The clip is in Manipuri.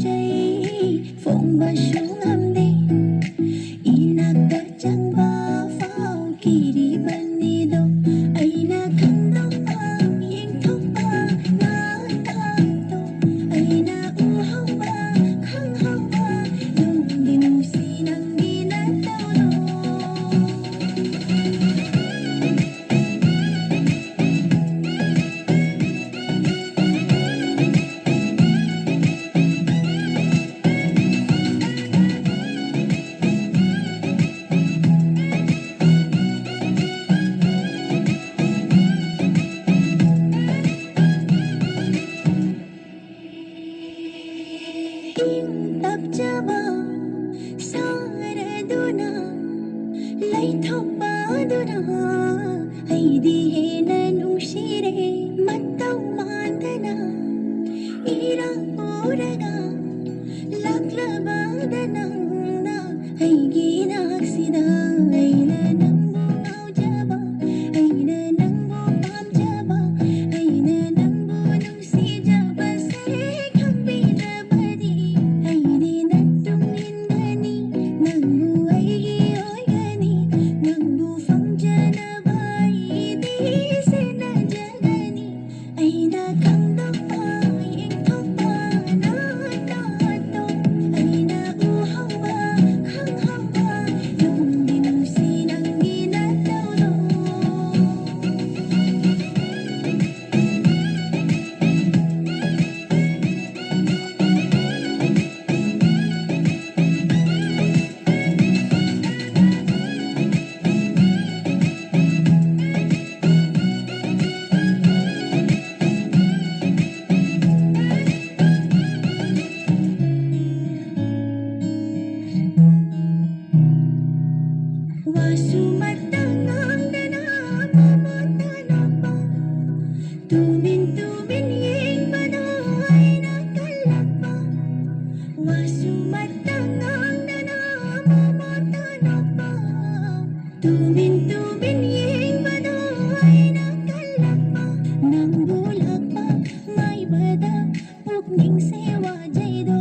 dây phộng và xuống âm đi ina cả chẳng ba phao kỳ đi bên đi đâu ai na khăn đâu ba yên thông ba na ta đâu ai na u hao ba khăn hao ba yung đi nung si nang đi na đâu đâu tabjaba saraduna laithobaduna aidi hena nushire mattaw mandana ira oraga laklabadana aigi naksida aina nambu aujaba aina nambu pamjaba aina nambu nusijaba sare khambirabadi aini nattung indani nambu aigi oigani nambu famjanaba idi sena jagani aina kangdapa yengthokpa na to aina uhawa khanghawa nungdi nungsi nangi natawdo wasumatangangdana mamotanapa tumin yengbano ay nakalapa wasumatangangdana mamotanapa tumin yengbano ay nakalapa nang bulak pa may bada pugning sewa jaydo